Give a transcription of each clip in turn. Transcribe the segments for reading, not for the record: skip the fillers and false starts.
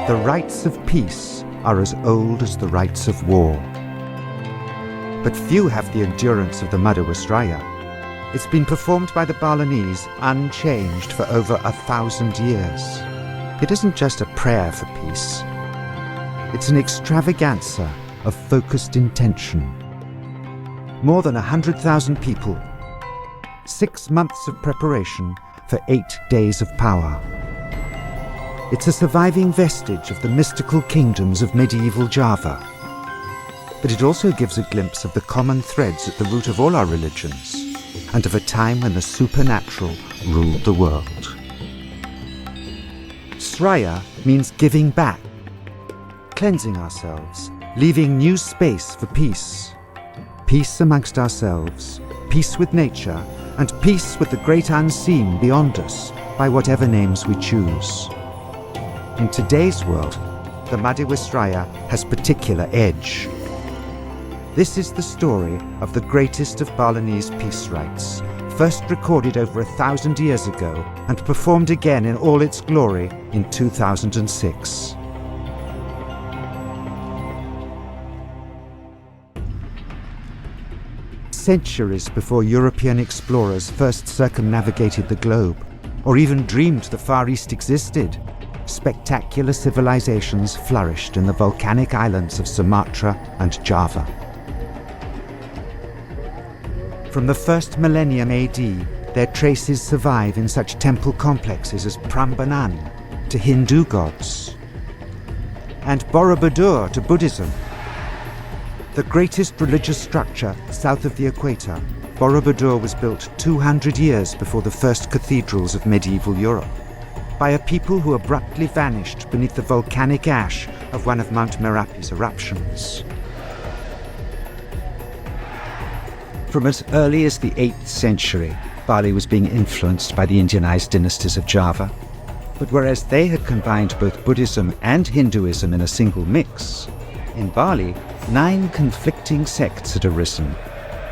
The rites of peace are as old as the rites of war. But few have the endurance of the Madewasraya. It's been performed by the Balinese unchanged for over 1,000 years. It isn't just a prayer for peace. It's an extravaganza of focused intention. More than 100,000 people, 6 months of preparation for 8 days of power. It's a surviving vestige of the mystical kingdoms of medieval Java. But it also gives a glimpse of the common threads at the root of all our religions, and of a time when the supernatural ruled the world. Sraya means giving back, cleansing ourselves, leaving new space for peace. Peace amongst ourselves, peace with nature, and peace with the great unseen beyond us, by whatever names we choose. In today's world, the Madewasraya has particular edge. This is the story of the greatest of Balinese peace rites, first recorded over 1,000 years ago and performed again in all its glory in 2006. Centuries before European explorers first circumnavigated the globe, or even dreamed the Far East existed, spectacular civilizations flourished in the volcanic islands of Sumatra and Java. From the first millennium AD, their traces survive in such temple complexes as Prambanan to Hindu gods, and Borobudur to Buddhism. The greatest religious structure south of the equator, Borobudur was built 200 years before the first cathedrals of medieval Europe, by a people who abruptly vanished beneath the volcanic ash of one of Mount Merapi's eruptions. From as early as the 8th century, Bali was being influenced by the Indianized dynasties of Java. But whereas they had combined both Buddhism and Hinduism in a single mix, in Bali, 9 conflicting sects had arisen,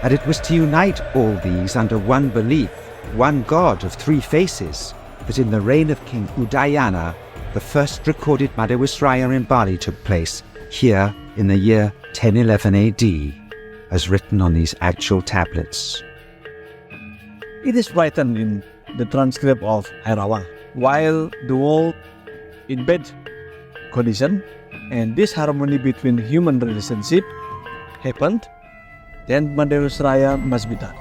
and it was to unite all these under one belief, one god of 3 faces, that in the reign of King Udayana, the first recorded Madewasraya in Bali took place here in the year 1011 AD, as written on these actual tablets. It is written in the transcript of Hawang, while the world in bad condition and disharmony between human relationship happened, then Madewasraya must be done.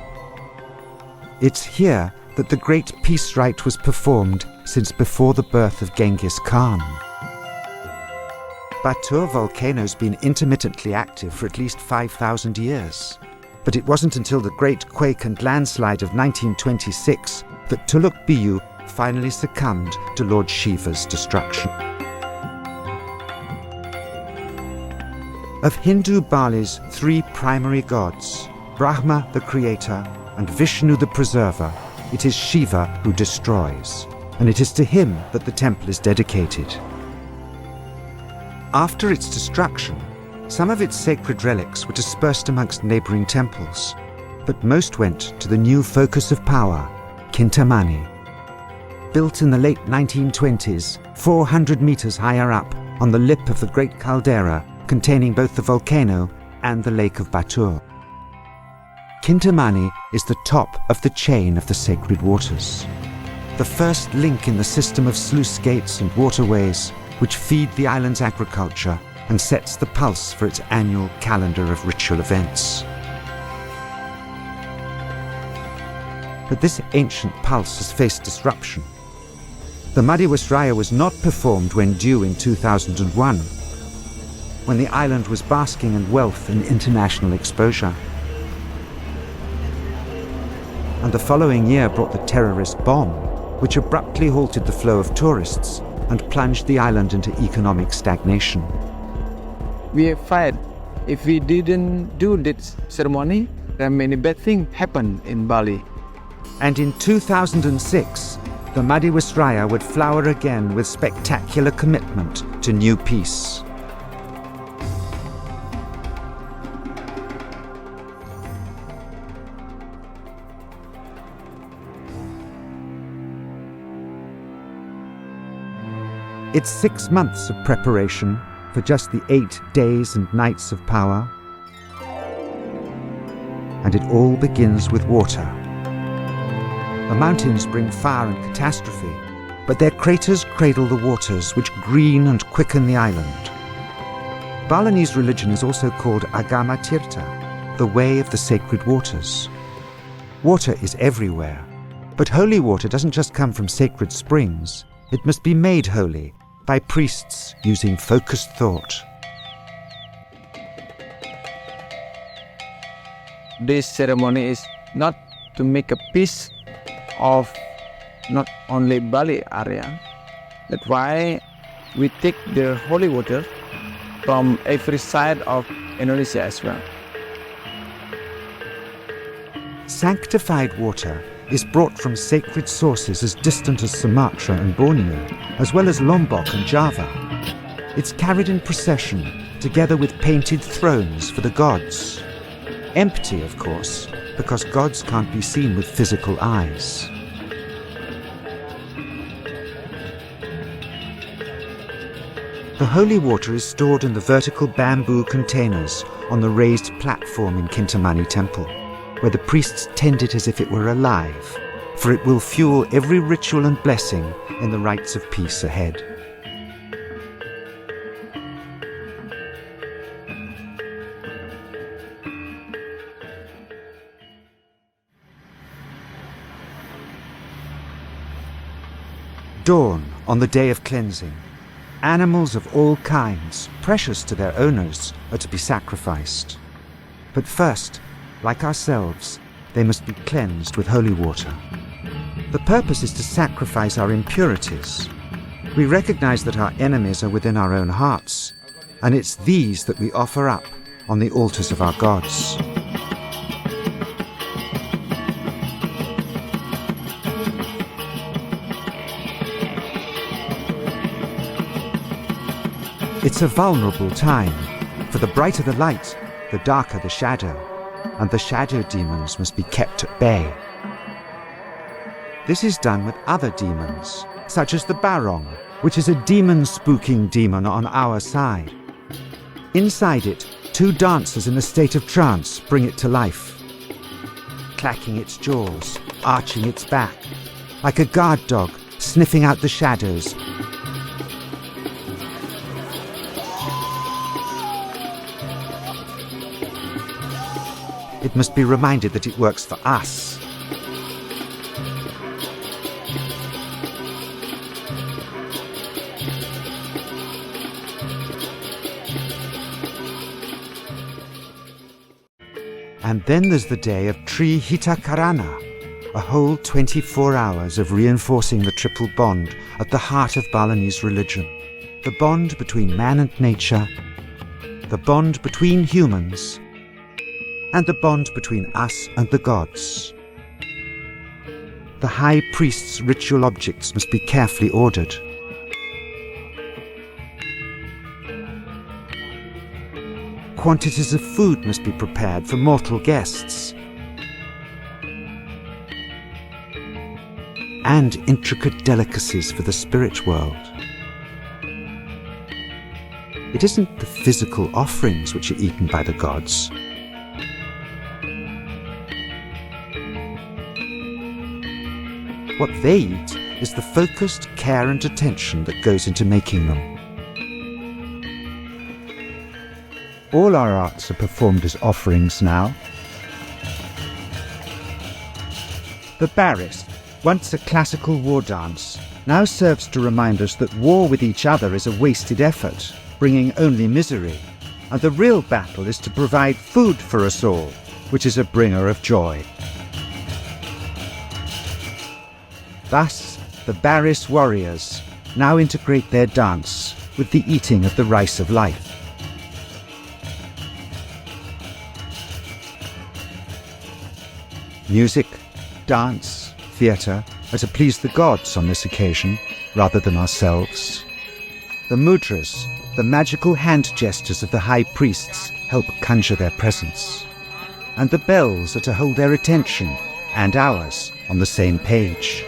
It's here that the great peace rite was performed since before the birth of Genghis Khan. Batur volcano's been intermittently active for at least 5,000 years. But it wasn't until the great quake and landslide of 1926 that Tuluk Biyu finally succumbed to Lord Shiva's destruction. Of Hindu Bali's 3 primary gods, Brahma the creator and Vishnu the preserver, it is Shiva who destroys, and it is to him that the temple is dedicated. After its destruction, some of its sacred relics were dispersed amongst neighboring temples, but most went to the new focus of power, Kintamani. Built in the late 1920s, 400 meters higher up, on the lip of the great caldera containing both the volcano and the lake of Batur. Kintamani is the top of the chain of the sacred waters, the first link in the system of sluice gates and waterways which feed the island's agriculture and sets the pulse for its annual calendar of ritual events. But this ancient pulse has faced disruption. The Madewasraya was not performed when due in 2001, when the island was basking in wealth and international exposure. And the following year brought the terrorist bomb, which abruptly halted the flow of tourists and plunged the island into economic stagnation. We have fight. If we didn't do this ceremony, then many bad things happen in Bali. And in 2006, the Madewasraya would flower again with spectacular commitment to new peace. It's 6 months of preparation for just the 8 days and nights of power. And it all begins with water. The mountains bring fire and catastrophe, but their craters cradle the waters which green and quicken the island. Balinese religion is also called Agama Tirtha, the way of the sacred waters. Water is everywhere, but holy water doesn't just come from sacred springs. It must be made holy by priests using focused thought. This ceremony is not to make a peace of not only Bali area. That's why we take the holy water from every side of Indonesia as well. Sanctified water is brought from sacred sources as distant as Sumatra and Borneo, as well as Lombok and Java. It's carried in procession, together with painted thrones for the gods. Empty, of course, because gods can't be seen with physical eyes. The holy water is stored in the vertical bamboo containers on the raised platform in Kintamani Temple, where the priests tend it as if it were alive, for it will fuel every ritual and blessing in the rites of peace ahead. Dawn on the day of cleansing. Animals of all kinds, precious to their owners, are to be sacrificed. But first, like ourselves, they must be cleansed with holy water. The purpose is to sacrifice our impurities. We recognize that our enemies are within our own hearts, and it's these that we offer up on the altars of our gods. It's a vulnerable time, for the brighter the light, the darker the shadow, and the shadow demons must be kept at bay. This is done with other demons, such as the Barong, which is a demon-spooking demon on our side. Inside it, 2 dancers in a state of trance bring it to life, clacking its jaws, arching its back, like a guard dog sniffing out the shadows. It must be reminded that it works for us. And then there's the day of Tri Hitakarana, a whole 24 hours of reinforcing the triple bond at the heart of Balinese religion. The bond between man and nature, the bond between humans, and the bond between us and the gods. The high priest's ritual objects must be carefully ordered. Quantities of food must be prepared for mortal guests. And intricate delicacies for the spirit world. It isn't the physical offerings which are eaten by the gods. What they eat is the focused care and attention that goes into making them. All our arts are performed as offerings now. The Baris, once a classical war dance, now serves to remind us that war with each other is a wasted effort, bringing only misery, and the real battle is to provide food for us all, which is a bringer of joy. Thus, the Baris warriors now integrate their dance with the eating of the rice of life. Music, dance, theatre are to please the gods on this occasion rather than ourselves. The mudras, the magical hand gestures of the high priests, help conjure their presence. And the bells are to hold their attention and ours on the same page.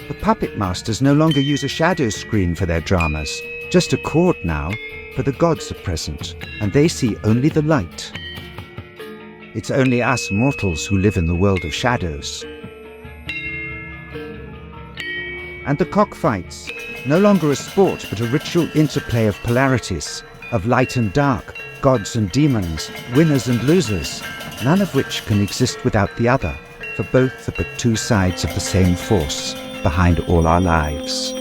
The puppet masters no longer use a shadow screen for their dramas, just a cord now, for the gods are present, and they see only the light. It's only us mortals who live in the world of shadows. And the cockfights, no longer a sport but a ritual interplay of polarities, of light and dark, gods and demons, winners and losers, none of which can exist without the other, for both are but two sides of the same force behind all our lives.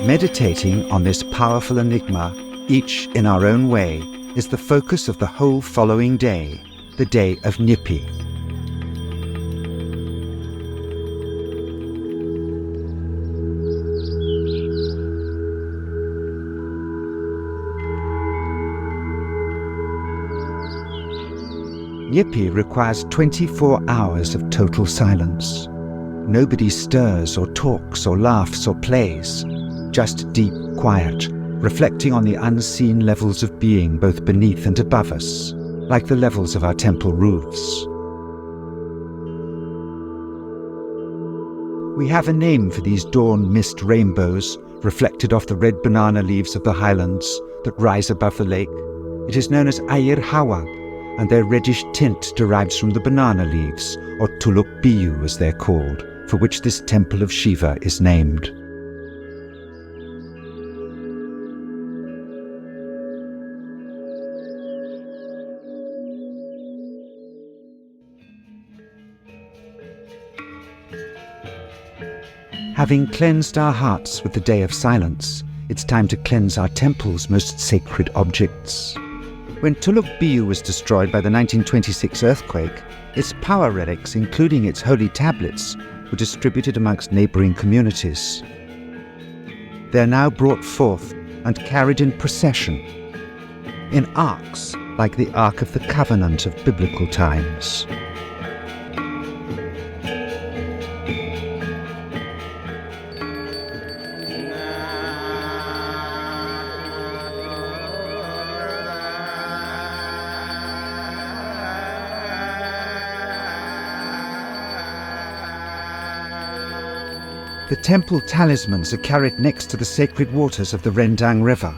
Meditating on this powerful enigma, each in our own way, is the focus of the whole following day, the day of Nyepi. Nyepi requires 24 hours of total silence. Nobody stirs or talks or laughs or plays, just deep quiet, reflecting on the unseen levels of being both beneath and above us, like the levels of our temple roofs. We have a name for these dawn mist rainbows, reflected off the red banana leaves of the highlands that rise above the lake. It is known as Air Hawang, and their reddish tint derives from the banana leaves, or Tuluk Biyu as they're called, for which this temple of Shiva is named. Having cleansed our hearts with the day of silence, it's time to cleanse our temple's most sacred objects. When Tuluk Biyu was destroyed by the 1926 earthquake, its power relics, including its holy tablets, were distributed amongst neighbouring communities. They are now brought forth and carried in procession, in arks like the Ark of the Covenant of biblical times. The temple talismans are carried next to the sacred waters of the Rendang River.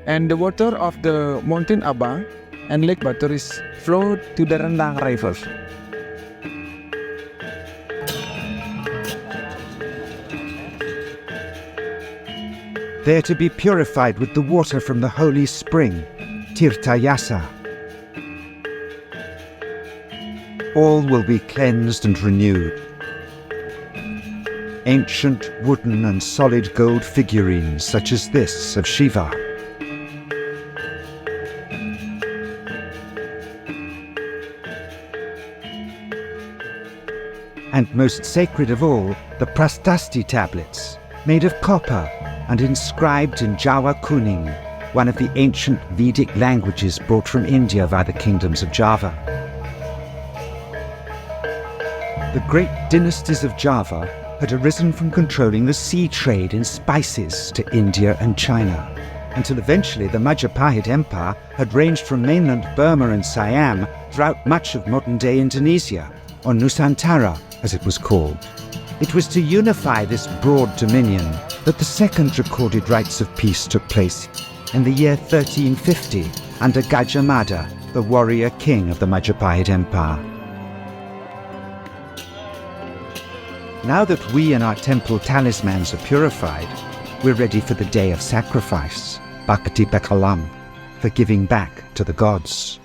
And the water of the mountain Abang and Lake Batur is flowed to the Rendang River. They are to be purified with the water from the holy spring, Tirthayasa. All will be cleansed and renewed. Ancient wooden and solid gold figurines such as this of Shiva. And most sacred of all, the Prasasti tablets, made of copper and inscribed in Jawa Kuning, one of the ancient Vedic languages brought from India via the kingdoms of Java. The great dynasties of Java had arisen from controlling the sea trade in spices to India and China, until eventually the Majapahit Empire had ranged from mainland Burma and Siam throughout much of modern-day Indonesia, or Nusantara as it was called. It was to unify this broad dominion that the second recorded rites of peace took place in the year 1350 under Gajah Mada, the warrior king of the Majapahit Empire. Now that we and our temple talismans are purified, we're ready for the day of sacrifice, Bhakti Bekalam, for giving back to the gods.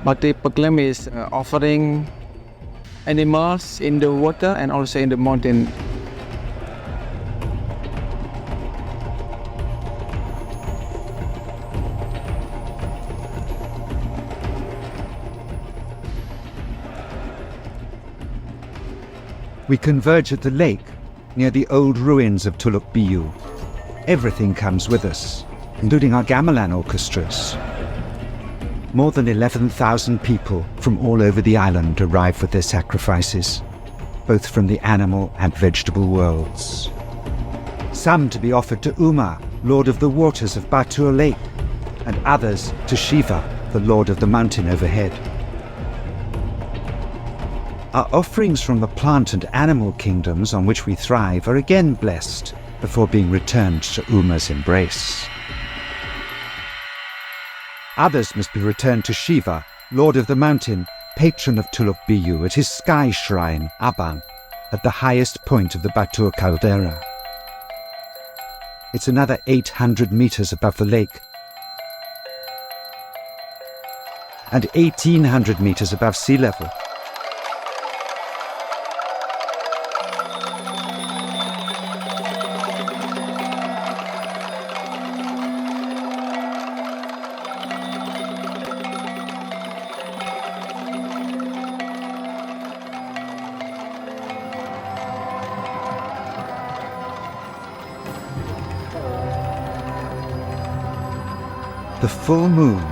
Bhakti Bekalam is offering animals in the water and also in the mountain. We converge at the lake near the old ruins of Tuluk Biyu. Everything comes with us, including our gamelan orchestras. More than 11,000 people from all over the island arrive with their sacrifices, both from the animal and vegetable worlds. some to be offered to Uma, lord of the waters of Batur Lake, and others to Shiva, the lord of the mountain overhead. Our offerings from the plant and animal kingdoms on which we thrive are again blessed before being returned to Uma's embrace. Others must be returned to Shiva, lord of the mountain, patron of Tuluk Biyu, at his sky shrine, Abang, at the highest point of the Batur caldera. It's another 800 meters above the lake and 1,800 meters above sea level. The full moon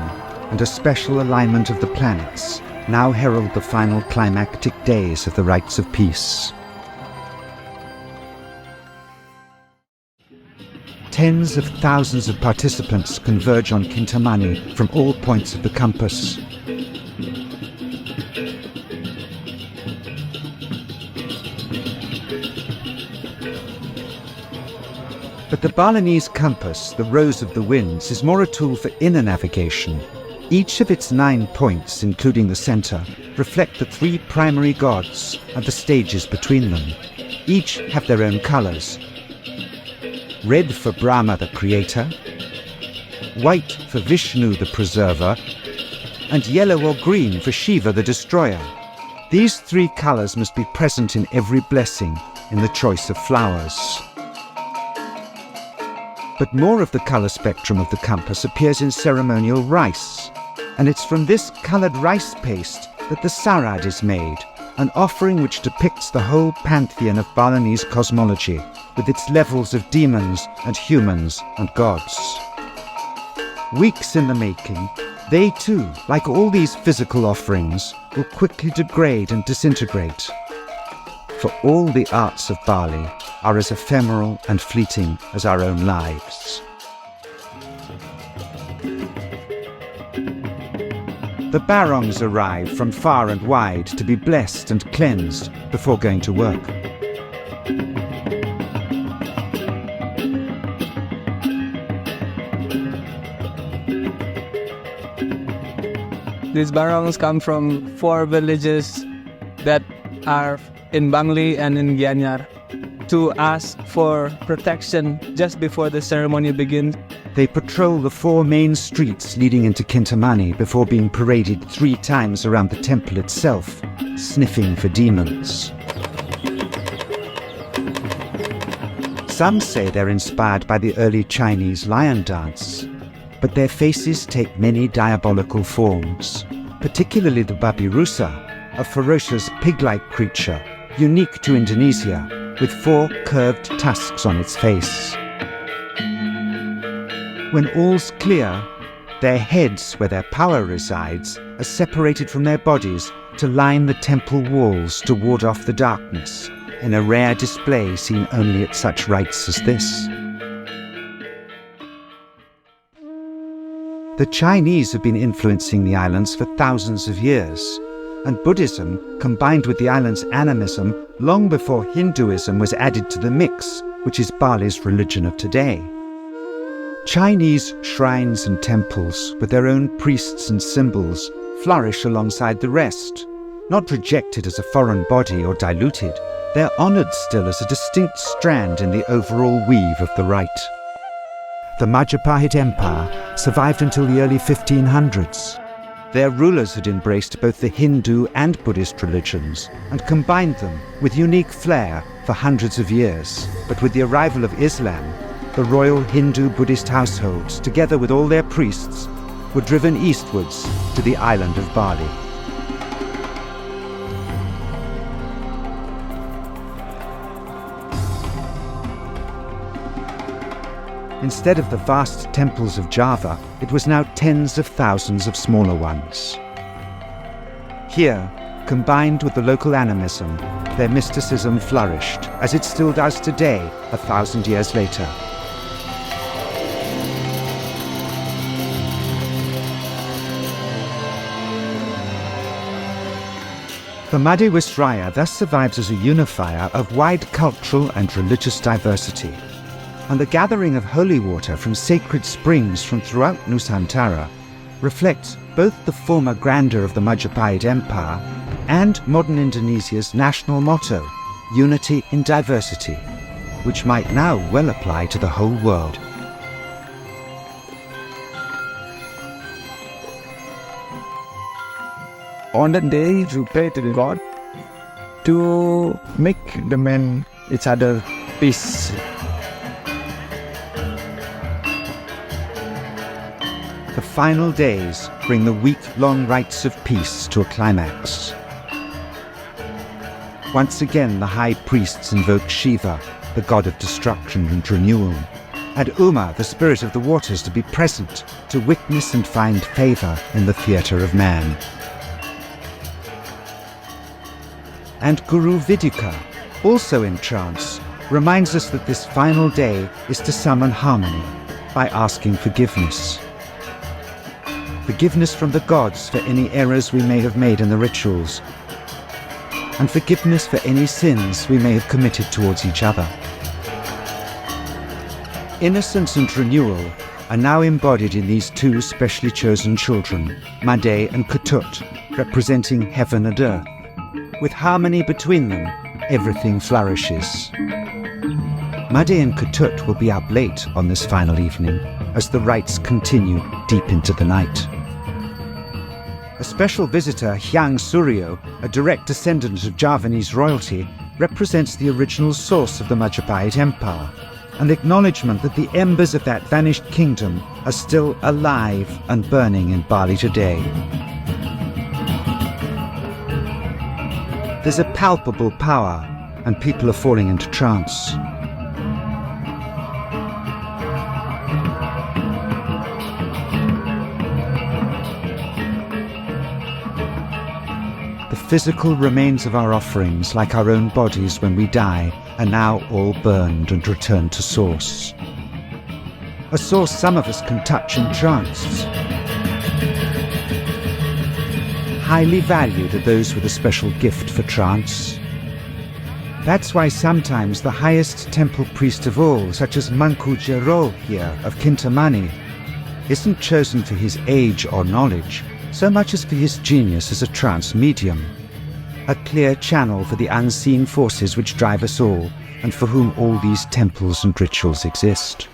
and a special alignment of the planets now herald the final climactic days of the rites of peace. Tens of thousands of participants converge on Kintamani from all points of the compass. But the Balinese compass, the Rose of the Winds, is more a tool for inner navigation. Each of its 9 points, including the center, reflect the 3 primary gods and the stages between them. Each have their own colors. Red for Brahma, the creator, white for Vishnu, the preserver, and yellow or green for Shiva, the destroyer. These 3 colors must be present in every blessing, in the choice of flowers. But more of the color spectrum of the compass appears in ceremonial rice, and it's from this colored rice paste that the sarad is made, an offering which depicts the whole pantheon of Balinese cosmology, with its levels of demons and humans and gods. Weeks in the making, they too, like all these physical offerings, will quickly degrade and disintegrate. For all the arts of Bali are as ephemeral and fleeting as our own lives. The barongs arrive from far and wide to be blessed and cleansed before going to work. These barongs come from 4 villages that are in Bangli and in Gianyar to ask for protection just before the ceremony begins. They patrol the 4 main streets leading into Kintamani before being paraded 3 times around the temple itself, sniffing for demons. Some say they're inspired by the early Chinese lion dance, but their faces take many diabolical forms, particularly the babi rusa, a ferocious pig-like creature unique to Indonesia, with 4 curved tusks on its face. When all's clear, their heads, where their power resides, are separated from their bodies to line the temple walls to ward off the darkness, in a rare display seen only at such rites as this. The Chinese have been influencing the islands for thousands of years, and Buddhism combined with the island's animism long before Hinduism was added to the mix, which is Bali's religion of today. Chinese shrines and temples, with their own priests and symbols, flourish alongside the rest. Not rejected as a foreign body or diluted, they're honored still as a distinct strand in the overall weave of the rite. The Majapahit Empire survived until the early 1500s. Their rulers had embraced both the Hindu and Buddhist religions and combined them with unique flair for hundreds of years. But with the arrival of Islam, the royal Hindu-Buddhist households, together with all their priests, were driven eastwards to the island of Bali. Instead of the vast temples of Java, it was now tens of thousands of smaller ones. Here, combined with the local animism, their mysticism flourished, as it still does today, 1,000 years later. The Madewasraya thus survives as a unifier of wide cultural and religious diversity, and the gathering of holy water from sacred springs from throughout Nusantara reflects both the former grandeur of the Majapahit Empire and modern Indonesia's national motto, unity in diversity, which might now well apply to the whole world. On that day, we pray to the God to make the men each other peace. The final days bring the week-long rites of peace to a climax. Once again, the high priests invoke Shiva, the god of destruction and renewal, and Uma, the spirit of the waters, to be present to witness and find favor in the theatre of man. And Guru Vidika, also in trance, reminds us that this final day is to summon harmony by asking forgiveness. Forgiveness from the gods for any errors we may have made in the rituals, and forgiveness for any sins we may have committed towards each other. Innocence and renewal are now embodied in these two specially chosen children, Made and Ketut, representing heaven and earth. With harmony between them, everything flourishes. Made and Ketut will be up late on this final evening as the rites continue deep into the night. A special visitor, Hyang Suryo, a direct descendant of Javanese royalty, represents the original source of the Majapahit Empire, an acknowledgement that the embers of that vanished kingdom are still alive and burning in Bali today. There's a palpable power, and people are falling into trance. The physical remains of our offerings, like our own bodies when we die, are now all burned and returned to source. A source some of us can touch in trance. Highly valued are those with a special gift for trance. That's why sometimes the highest temple priest of all, such as Mangku Jero here of Kintamani, isn't chosen for his age or knowledge, so much as for his genius as a trance medium, a clear channel for the unseen forces which drive us all, and for whom all these temples and rituals exist.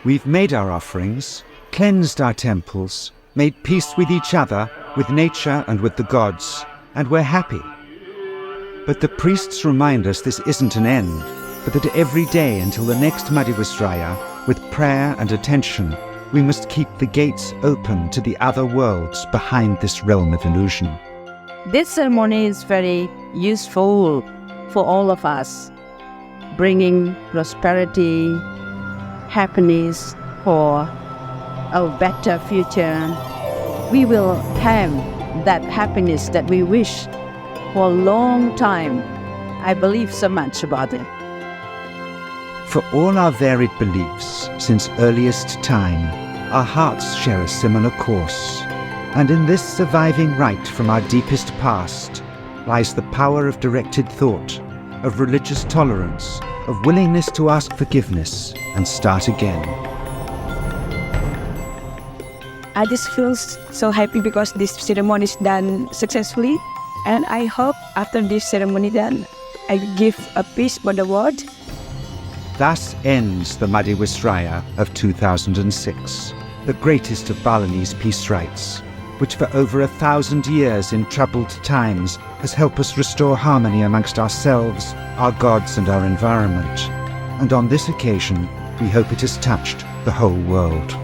We've made our offerings, cleansed our temples, made peace with each other, with nature and with the gods, and we're happy. But the priests remind us this isn't an end, but that every day until the next Madewasraya, with prayer and attention, we must keep the gates open to the other worlds behind this realm of illusion. This ceremony is very useful for all of us, bringing prosperity, happiness for a better future. We will have that happiness that we wish for a long time. I believe so much about it. For all our varied beliefs, since earliest time, our hearts share a similar course. And in this surviving rite from our deepest past lies the power of directed thought, of religious tolerance, of willingness to ask forgiveness and start again. I just feel so happy because this ceremony is done successfully, and I hope after this ceremony done, I give a peace for the world. Thus ends the Madewasraya of 2006, the greatest of Balinese peace rites, which for over 1,000 years in troubled times has helped us restore harmony amongst ourselves, our gods and our environment. And on this occasion, we hope it has touched the whole world.